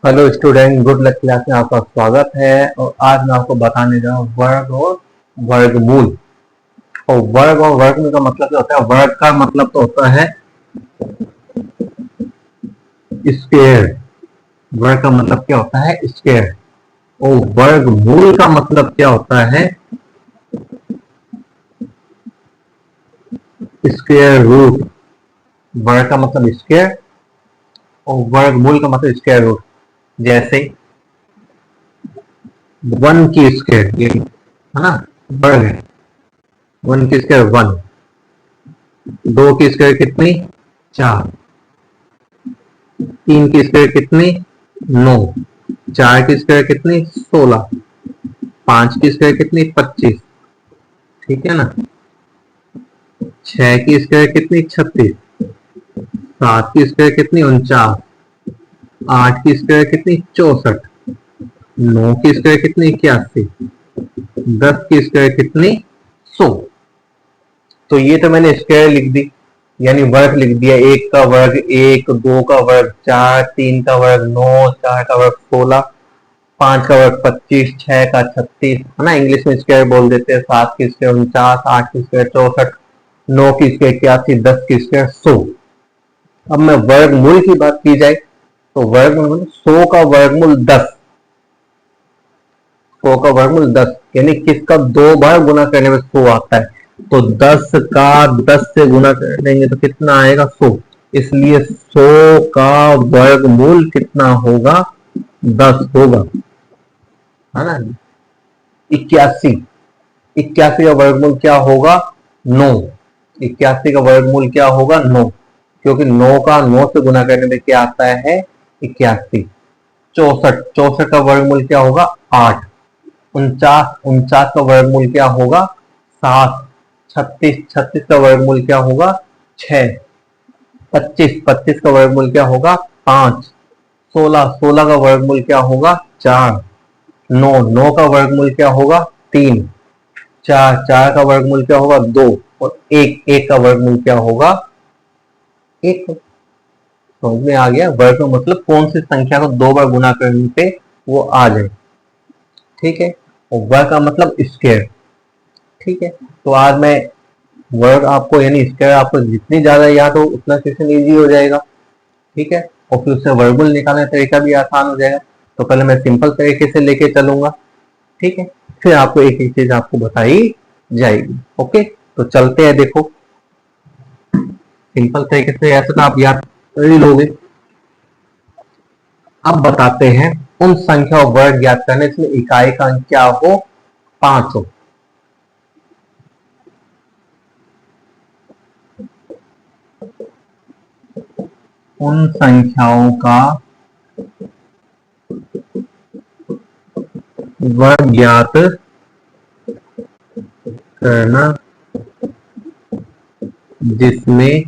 Hello student, good luck class में आपका स्वागत है। और आज मैं आपको बताने जा रहा हूँ वर्ग और वर्गमूल। और वर्ग और वर्गमूल का मतलब क्या होता है? वर्ग का मतलब तो होता है स्क्वायर। वर्ग का मतलब क्या होता है? स्क्वायर। और वर्गमूल का मतलब क्या होता है? Square root. वर्ग का मतलब स्क्वायर और वर्गमूल का मतलब स्क्वायर रूट। जैसे 1 की स्क्वायर, ये है ना, वर्ग है। 1 की स्क्वायर 1, 2 की स्क्वायर कितनी? 4, 3 की स्क्वायर कितनी? 9, 4 की स्क्वायर कितनी? 16, 5 की स्क्वायर कितनी? 25। ठीक है ना। 6 की स्क्वायर कितनी? 36, 7 की स्क्वायर कितनी? 49, 8 की स्क्वायर कितनी? 64, 9 की स्क्वायर कितनी? 81, 10 की स्क्वायर कितनी? 100। तो ये तो मैंने स्क्वायर लिख दी, यानी वर्ग लिख दिया। 1 का वर्ग 1, 2 का वर्ग 4, 3 का वर्ग 9, 4 का वर्ग 16, 5 का वर्ग 25, 6 का 36, है ना, इंग्लिश में स्क्वायर बोल देते हैं। 7 की स्क्वायर 49, 8 की स्क्वायर 64, 9 की स्क्वायर 81, 10 की स्क्वायर 100। अब मैं वर्गमूल की बात की जाए तो वर्गमूल 100 का वर्गमूल 10। 100 का वर्गमूल 10 यानी किसका 2 बार गुना करने में 100 आता है। तो 10 का 10 से गुना करेंगे तो कितना आएगा? 100। इसलिए 100 का वर्गमूल कितना होगा? 10 होगा, है ना। 81, 81 का वर्गमूल क्या होगा? 9। 81 का वर्गमूल क्या होगा? 9, क्योंकि 9 का 9 से गुना करने में क्या आता है? 81। 64, 64 का वर्गमूल क्या होगा? 8। 49, 49 का वर्गमूल क्या होगा? 7। 36, 36 का वर्गमूल क्या होगा? 6। 25, 25 का वर्गमूल क्या होगा? 5। 16, 16 का वर्गमूल क्या होगा? 4। 9, 9 का वर्गमूल क्या होगा? 3। 4, 4 का वर्गमूल क्या होगा? 2। और 1, 1 का वर्गमूल क्या होगा? 1। समझ में आ गया? वर्ग का मतलब कौन सी संख्या को 2 बार गुना करने पे वो आ जाए। ठीक है। और वर्ग का मतलब स्क्वायर। ठीक है। तो आज मैं वर्ग आपको यानी स्क्वायर आपको जितनी ज्यादा याद हो उतना क्वेश्चन इजी हो जाएगा। ठीक है। और फिर उससे वर्गमूल निकालने का तरीका भी आसान हो जाएगा। तो पहले मैं सिंपल तरीके से लेके चलूंगा। ठीक है। फिर आपको एक एक चीज आपको बताई जाएगी। ओके, तो चलते हैं। देखो, सिंपल तरीके से ऐसे तो आप याद कर ही लोगे। अब बताते हैं उन संख्या और वर्ग ज्ञात करने इसमें इकाई का अंक क्या हो? 5 हो। उन संख्याओं का वर्ग ज्ञात करना जिसमें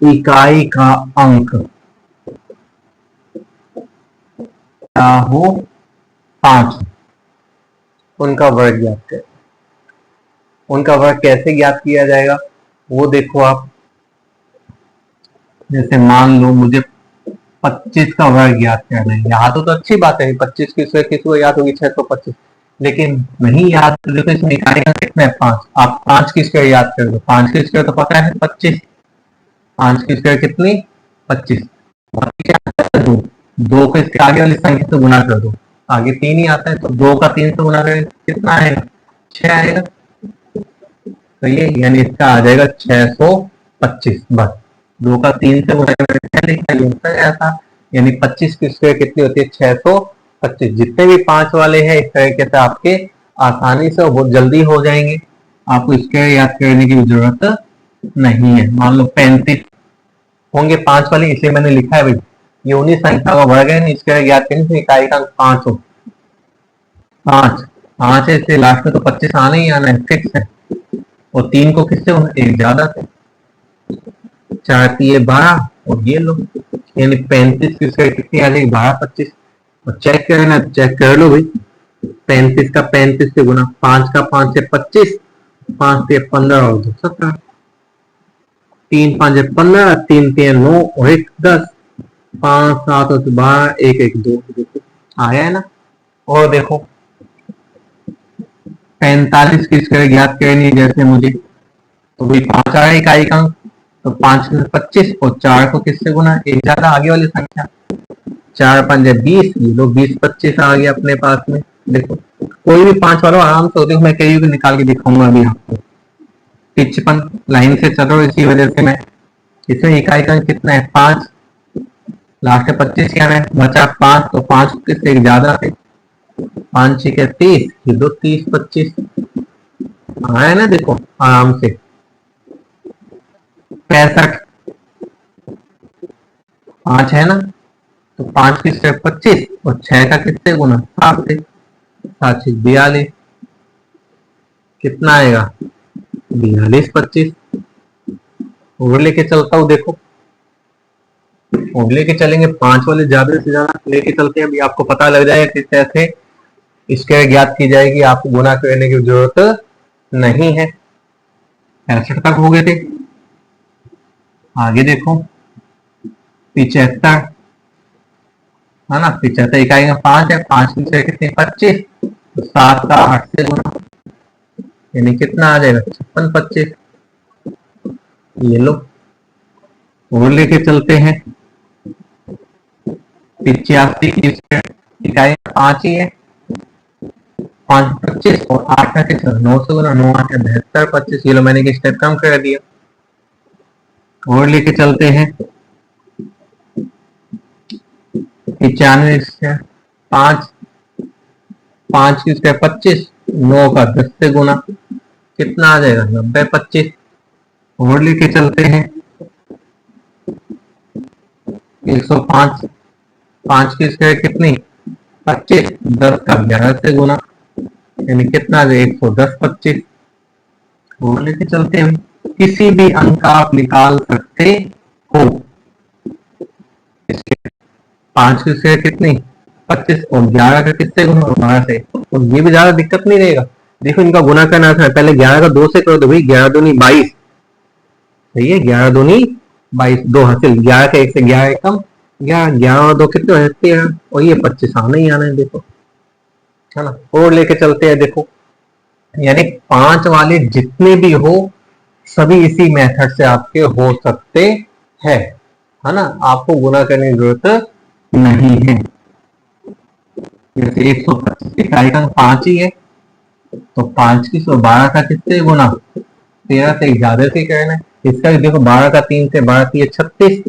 इकाई का अंक क्या हो? 5। उनका वर्ग ज्ञात करें। उनका वर्ग कैसे ज्ञात किया जाएगा वो देखो आप। जैसे मान लो मुझे 25 का वर्ग ज्ञात करना है। यहाँ तो अच्छी बात है, 25 की स्क्वायर किसी को याद होगी? 625। लेकिन नहीं याद तो देखो इसमें इकाई का कितना है? 5। आप 5 की स्क्वायर याद कर दो। 5 की स्क्वायर तो पता है 25। 5 की स्क्वायर कितनी? 25। दो, 2 को इसके आगे वाली संख्या से गुना कर दो। आगे 3 ही आता है तो 2 का 3 से गुना करें कितना आएगा? 6 आएगा। तो ये यानी इसका आ जाएगा 625। बस 2 का 3 से गुणा करके ऐसा, यानी 25 की स्क्वायर कितनी होती है? 625। जितने भी 5 वाले हैं इस तरीके से आपके आसानी से बहुत जल्दी हो जाएंगे। आपको स्क्वायर याद करने की जरूरत नहीं है। मान लो 35 होंगे 5 वाले, इसलिए मैंने लिखा है भाई ये उन्हीं संख्या का वर्ग है। स्क्वायर याद करने से इकाई का 5 हो। 5, 5 है इसलिए लास्ट में तो 25 आना ही आना है, फिक्स है। और 3 को किससे एक ज्यादा से 4 दिए 12 और ये लो, यानी 35 की स्क्वायर कितनी आ जाएगी? 12, 25। और चेक करना, चेक कर लो भाई। 35 का 35 से गुना, 5 का 5 से 25, 5 से 15 और 2 17, 3 5 15, 3 3 9 और 1 10। 5 7 और 12 1 1 2 देखो आया है ना। और देखो 45 की स्क्वायर ज्ञात करनी है जैसे मुझे, तो भाई 5 आया इकाई का अंक, तो 5 में 25 और 4 को किससे गुना, एक ज्यादा आगे वाली संख्या, 4 5 20, ये लो 20 25 आ गया अपने पास में। देखो कोई भी 5 वालों आराम से, देखो मैं कई को निकाल के दिखाऊंगा अभी आपको। 55 लाइन से चलो, इसी वजह से मैं, इसमें इकाई का अंक कितना है 5, लास्ट में 25 क्या है बचा 5, तो 5 किससे एक ज्यादा थे, 5 6 30, ये दो 30 25 आया ना देखो आराम से। 65 5 है ना, तो 5 की स्टेप 25 और 6 का किससे गुना 7 से, 7 6 42, कितना आएगा 42 25। और लेके चलता हूँ देखो, और लेके चलेंगे 5 वाले ज्यादा से ज्यादा लेके चलते हैं, अभी आपको पता लग जाएगा किस तरह से स्क्वायर ज्ञात की जाएगी, आपको गुना करने की जरूरत नहीं है। 65 तक हो गए थे, आगे देखो 75 है ना, 75 इकाई में 5 है, 5 की जगह कितने 25, तो 7 का 8 से गुना, यानी कितना आ जाएगा 56 25। ये लो और लेके चलते हैं 85 की इकाई में 5 ही है, 5 25 और 8 का कितना 9 से गुना, 9 8 72 25, ये लो मैंने एक स्टेप कम कर दिया। और लेके चलते हैं 95 5, 5 की स्क्वायर 25, 9 का 10 से गुना, कितना आ जाएगा 90 25। और लेके चलते हैं 105, 5 की स्क्वायर कितनी 25, 10 का 11 से गुना, यानी कितना आ जाएगा 110 25। और लेके चलते हैं किसी भी अंक आप निकाल सकते हो, 5 की स्क्वायर कितनी 25 और 11 का किससे गुना 12 से, और ये भी ज्यादा दिक्कत नहीं रहेगा। देखो इनका गुना करना था, पहले 11 का 2 से करो तो भाई 11 दूनी 22, सही है 11 दूनी 22, 2 हासिल, 11 का 1 से 11 कम, 11 11 और 2 कितने हो जाते हैं, और ये 25 आना ही आना है देखो, है ना। और लेके चलते हैं देखो, यानी 5 वाले जितने भी हो सभी इसी मेथड से आपके हो सकते हैं, है ना, आपको गुना करने की जरूरत नहीं है। जैसे 125 इकाई का 5 ही है, तो 5 की 12 का किससे गुना 13 से ज्यादा से करना है। इसका भी देखो 12 का 3 से 12 की 36,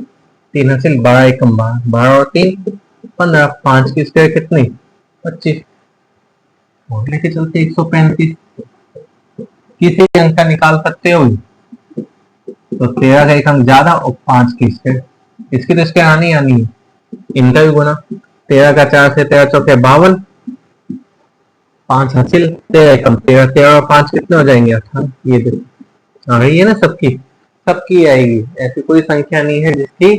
3 हासिल 12 एकम 12, 12 और 3 15, 5 की स्क्वायर कितनी 25। और लेके चलते 135, किसी अंक का निकाल सकते हो, तो 13 का एक अंक ज्यादा और 5 की स्क्वायर, इसकी तो स्क्वायर आनी आनी है, इनका भी गुना, 13 का 4 से 13 चौके 52, 5 हासिल 13 एकम 13, 13 और 5 कितने हो जाएंगे 18, ये देखो आ रही है ना सबकी, सबकी आएगी, ऐसी कोई संख्या नहीं है जिसकी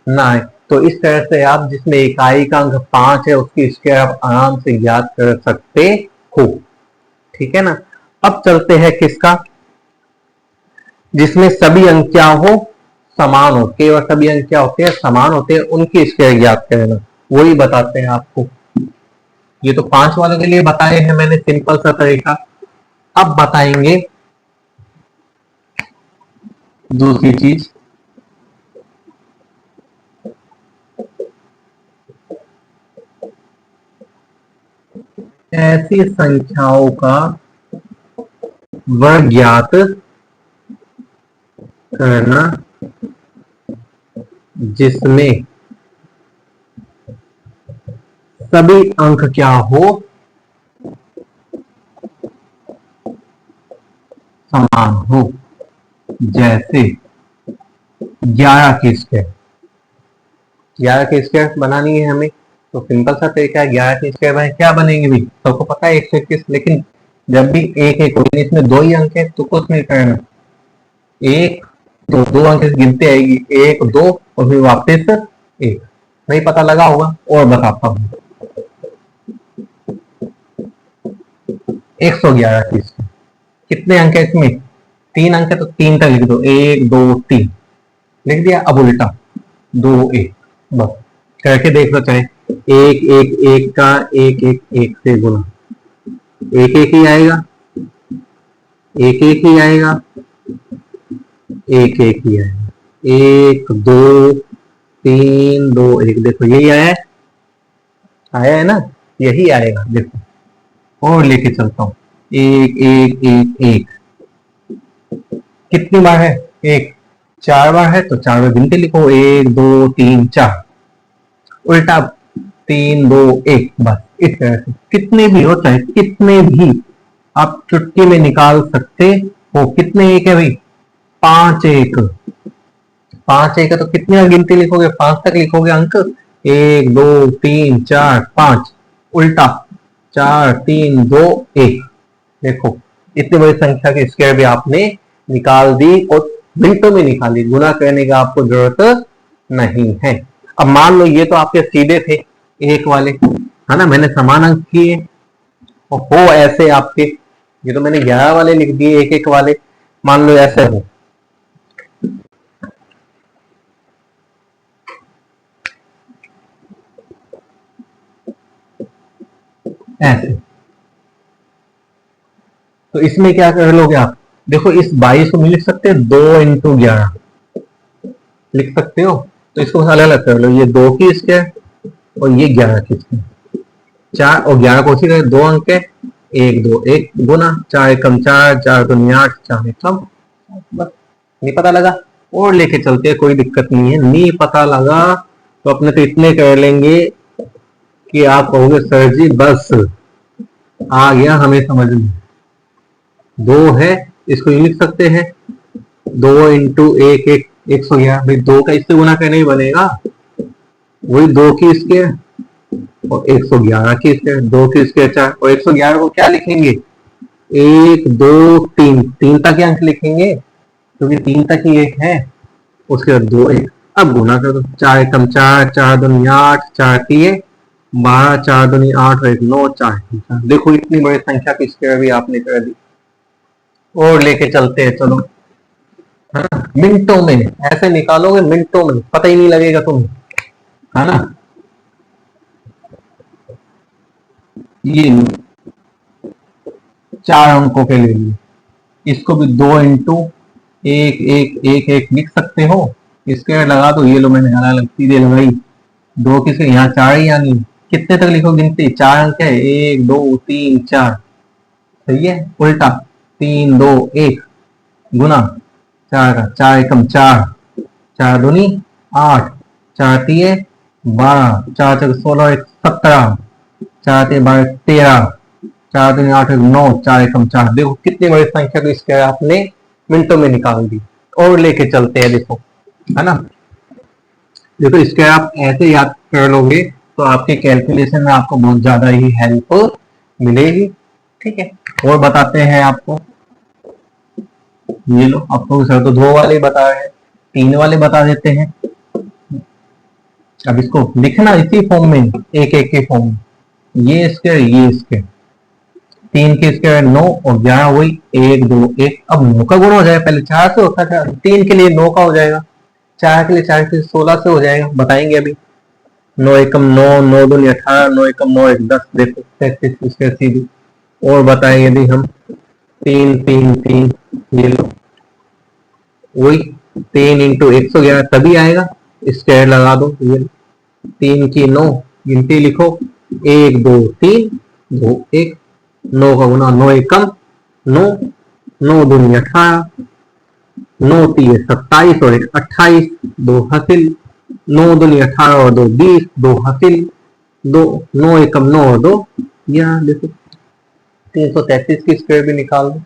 ना आए। तो इस तरह से आप जिसमें इकाई का अंक 5 है उसकी स्क्वायर आप आराम से ज्ञात कर सकते हो, ठीक है ना। अब चलते हैं किसका, जिसमें सभी अंक क्या हो समान हो, केवल सभी अंक क्या होते हैं समान होते हैं, उनकी स्क्वायर ज्ञात करना, वही बताते हैं आपको। ये तो 5 वालों के लिए बताए हैं मैंने सिंपल सा तरीका। अब बताएंगे दूसरी चीज, ऐसी संख्याओं का वर्ग ज्ञात करना जिसमें सभी अंक क्या हो समान हो, जैसे 11 की स्क्वायर, 11 की स्क्वायर बनानी है हमें, तो सिंपल सा तरीका है, 11 की स्क्वायर भाई क्या बनेगी भाई सबको पता है 121, लेकिन जब भी एक एक हो इसमें 2 ही अंक है तो कुछ नहीं करना, एक तो 2 अंक गिनते आएगी 1 2 और फिर वापस 1, नहीं पता लगा होगा और बताता हूं 111 की स्क्वायर कितने अंक है इसमें 3 अंक है, तो 3 तक लिख दो 1 2 3 लिख दिया, अब उल्टा 2 1 बस, करके देख लो चाहे। एक एक एक का एक एक एक से गुना, एक एक ही आएगा, एक एक ही आएगा, एक एक ही आएगा, एक दो तीन दो एक, देखो यही आया है, आया है ना, यही आएगा देखो। और लेके चलता हूं, एक एक एक एक, कितनी बार है, एक, चार बार है तो चार बार गिनती लिखो, एक दो तीन चार, उल्टा तीन दो एक, बस इस तरह से कितने भी हो, चाहे कितने भी आप चुटकी में निकाल सकते हो। कितने एक है भाई, पांच एक, पांच एक है तो कितनी बार गिनती लिखोगे, पांच तक लिखोगे अंक, एक दो तीन चार पांच, उल्टा चार तीन दो एक, देखो इतनी बड़ी संख्या की स्क्वायर भी आपने निकाल दी और मिनटों में निकाली, गुना करने का आपको जरूरत नहीं है। अब मान लो ये तो आपके सीधे थे एक वाले, है ना, मैंने समान अंक किए और हो ऐसे आपके, ये तो मैंने 11 वाले लिख दिए एक एक वाले, मान लो ऐसे हो, ऐसे, तो इसमें क्या कर लोगे आप, देखो इस 22 को भी लिख सकते हैं, 2 × 11 लिख सकते हो, तो इसको अलग अलग कर लो, ये 2 की स्क्वायर और ये 11 की स्क्वायर, 4 और 11 को उसी तरह 2 अंक है, एक दो एक गुना, 4 एकम 4, 4 दूनी 8, 4 एकम, बस नहीं पता लगा, और लेके चलते हैं, कोई दिक्कत नहीं है, नहीं पता लगा तो अपने तो इतने कर लेंगे कि आप कहोगे सर जी बस आ गया हमें समझ में। 2 है, इसको ये लिख सकते हैं, 2 × 1 1, 111, भाई 2 का इससे गुना करने ही बनेगा, वही 2 की स्क्वायर और 111 की स्क्वायर, 2 की स्क्वायर 4, और 111 को क्या लिखेंगे, 1 2 3, 3 तक ही अंक लिखेंगे क्योंकि 3 तक ही एक है, उसके बाद 2 1, अब गुना कर दो, 4 एकम 4, 4 दूनी 8, 4 3 12, 4 दूनी 8 और 1 9, 4 4, देखो इतनी बड़ी संख्या की स्क्वायर भी आपने कर दी। और लेके चलते हैं, चलो, है ना, मिनटों में ऐसे निकालोगे, मिनटों में पता ही नहीं लगेगा तुम्हें, है ना। ये 4 अंकों के लिए इसको भी 2 × 1 1 1 1 लिख सकते हो, इसके लगा दो, ये लो मैंने अलग अलग सीधे लगाई, 2 किसके यहाँ 4 ही यानी कितने तक लिखो गिनती, 4 अंक है, 1 2 3 4, सही है, उल्टा 3 2 1 गुना 4 का, 4 एकम 4, 4 दूनी 8, 4 3 12, 4 4 16, 1 17, 4 3 12 13, 4 दूनी 8 9, 4 एकम 4, देखो कितनी बड़ी संख्या को इसके आपने मिनटों में निकाल दी। और लेके चलते हैं, देखो, है ना, देखो इसके आप ऐसे याद कर लोगे तो आपके कैलकुलेशन में आपको बहुत ज्यादा ही हेल्प मिलेगी, ठीक है। और बताते हैं आपको, ये लो, आपको सर तो 2 वाले बता रहे हैं, 3 वाले बता देते हैं, अब इसको लिखना इसी फॉर्म में, एक एक के फॉर्म में, ये स्क्वायर ये स्क्वायर, 3 के स्क्वायर 9 और 11 वही 1 2 1, अब 9 का गुणा हो जाएगा, पहले 4 से होता था, 3 के लिए 9 का हो जाएगा, 4 के लिए 4 से 16 से हो जाएगा, बताएंगे अभी, 9 एकम 9, 9 दूनी 18, 9 एकम 9 1 10, देखो 33 स्क्वायर सीधी। और बताएं यदि हम 3 3 3, ये लो वही 3 × 111 तभी आएगा, स्क्वायर लगा दो, ये 3 की 9 गिनती लिखो, 1 2 3 2 1, 9 का गुना 9 एकम 9, 9 दूनी 18, 9 3 27 और 1 28, 2 हासिल, 9 दूनी 18 और 2 20, 2 हासिल, 2 9 एकम 9 और 2, यहाँ देखो 333 की स्क्वायर भी निकाल दो।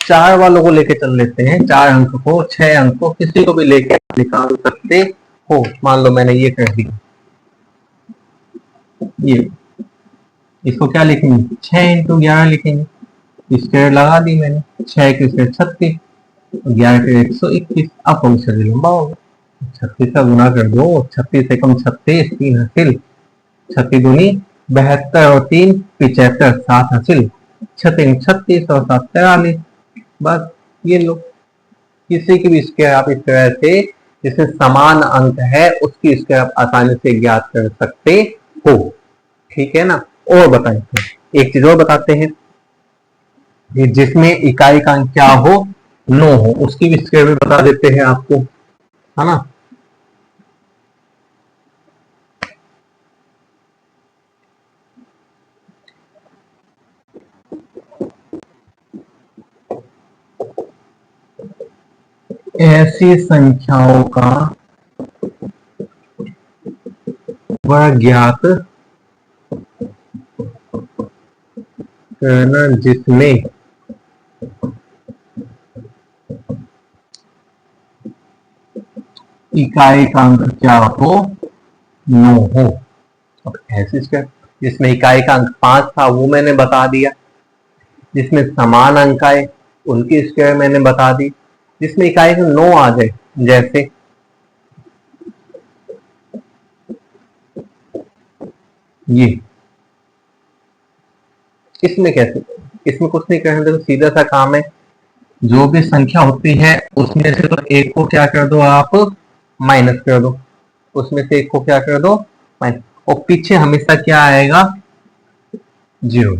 4 वालों को लेके चल लेते हैं, 4 अंक को 6 अंक को किसी को भी लेके निकाल सकते हो, मान लो मैंने ये कर दिया, ये इसको क्या लिखेंगे, 6 × 11 लिखेंगे, स्क्वायर लगा दी मैंने, 6 की स्क्वायर 36, 11 के 121, अब फंक्शन लंबा होगा, 36 का गुना कर दो, 36 एकम 36, 3 हासिल, 36 दूनी 72 और 3 75, 7 हासिल, 36 36 और 7 43, बस ये लो, किसी की भी स्क्वायर आप इस तरह से जिसमें समान अंक है उसकी स्क्वायर आप आसानी से ज्ञात कर सकते हो। ठीक है ना। और बताएं, तो एक चीज और बताते हैं, ये जिसमें इकाई का अंक क्या हो, 9 हो, उसकी भी स्क्वायर भी बता देते हैं आपको, है ना। ऐसी संख्याओं का वह ज्ञात करना जिसमें इकाई का अंक क्या हो, 9 हो। अब ऐसी स्क्वायर जिसमें इकाई का अंक 5 था वो मैंने बता दिया, जिसमें समान अंक आए उनकी स्क्वायर मैंने बता दी, जिसमें इकाई का 9 आ जाए, जैसे ये, इसमें कैसे, इसमें कुछ नहीं करना, देखो सीधा सा काम है, जो भी संख्या होती है उसमें से तो एक को क्या कर दो आप, माइनस कर दो, उसमें से एक को क्या कर दो, माइनस, और पीछे हमेशा क्या आएगा, 0।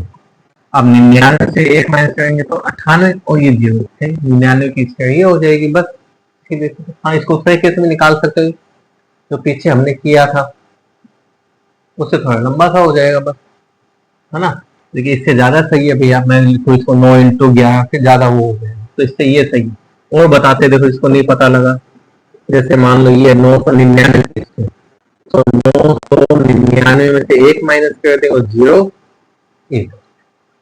अब 99 से 1 माइनस करेंगे तो 98 और ये 0 है, 99 की स्क्वायर ये हो जाएगी बस। सीधे सीधे हाँ, इसको सही केस में निकाल सकते हो, जो पीछे हमने किया था उससे थोड़ा लंबा सा हो जाएगा बस, है ना। देखिए इससे ज्यादा सही है भैया, मैं लिखूँ इसको 9 × 11 से ज्यादा वो हो जाएगा, तो इससे ये सही है। और बताते देखो, इसको नहीं पता लगा, जैसे मान लो ये 999, तो 999 में से 1 माइनस कर दे और 0 1,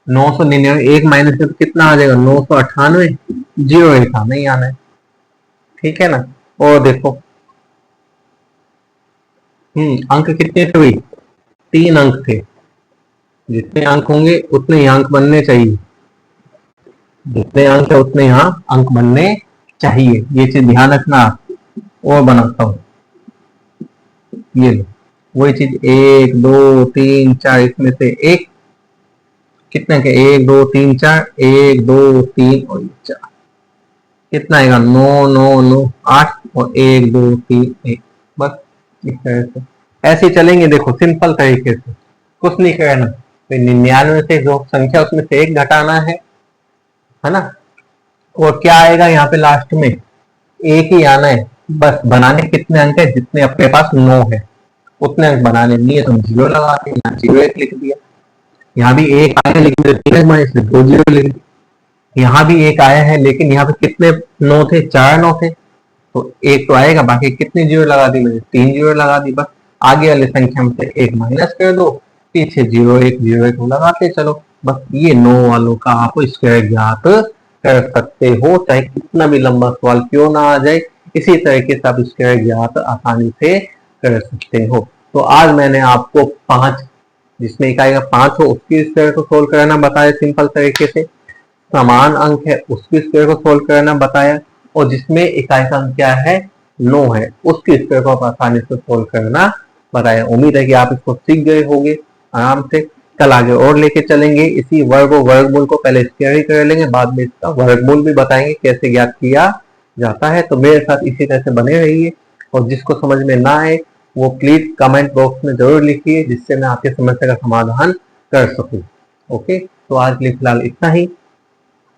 999 1 माइनस से तो कितना आ जाएगा, 998, 0 1 आना ही आना है। ठीक है ना। और देखो अंक कितने थे भाई, 3 अंक थे, जितने अंक होंगे उतने ही अंक बनने चाहिए, जितने अंक है उतने यहाँ अंक बनने चाहिए, ये चीज ध्यान रखना आप। और बनाता हूँ, ये लो वही चीज, 1 2 3 4, इसमें से एक कितने के, 1 2 3 4, 1 2 3 और 4, कितना आएगा, 9 9 9 8 और 1 2 3 1, बस इस तरह से ऐसे ही चलेंगे। देखो सिंपल तरीके से, कुछ नहीं करना, तो 99 से जो संख्या उसमें से एक घटाना है ना, और क्या आएगा यहाँ पे लास्ट में, एक ही आना है बस। बनाने कितने अंक है, जितने अपने पास 9 है उतने अंक बनाने, नहीं है तो 0 लगा के यहाँ 0 1 लिख दिया, यहाँ भी एक आया लेकिन 2 0 लिख दिया, यहाँ भी एक आया है लेकिन यहाँ पे कितने 9 थे, 4 9 थे, तो एक तो आएगा, बाकी कितने 0 लगा दी मैंने, 3 0 लगा दी बस। आगे वाली संख्या में से एक माइनस कर दो, पीछे 0 1 0 1 लगाते चलो, बस ये 9 वालों का आप स्क्वायर ज्ञात कर सकते हो, चाहे कितना भी लंबा सवाल क्यों ना आ जाए, इसी तरीके से आप स्क्वायर ज्ञात आसानी से कर सकते हो। तो आज मैंने आपको 5, जिसमें इकाई का 5 हो उसकी स्क्वायर को सोल्व करना बताया सिंपल तरीके से, समान अंक है उसकी स्क्वायर को सोल्व करना बताया, और जिसमें इकाई का अंक क्या है, 9 है, उसकी स्क्वायर को आप आसानी से सोल्व करना बताया। उम्मीद है कि आप इसको सीख गए होंगे आराम से। कल आगे और लेके चलेंगे, इसी वर्ग और वर्गमूल को पहले स्क्वायर ही कर लेंगे, बाद में इसका वर्गमूल भी बताएंगे कैसे ज्ञात किया जाता है। तो मेरे साथ इसी तरह से बने रहिए, और जिसको समझ में ना आए वो प्लीज कमेंट बॉक्स में जरूर लिखिए, जिससे मैं आपकी समस्या का समाधान कर सकूं। ओके, तो आज के लिए फिलहाल इतना ही।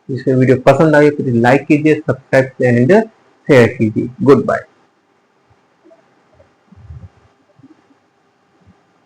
जिसमें वीडियो पसंद आई तो लाइक कीजिए, सब्सक्राइब एंड शेयर कीजिए। Good bye.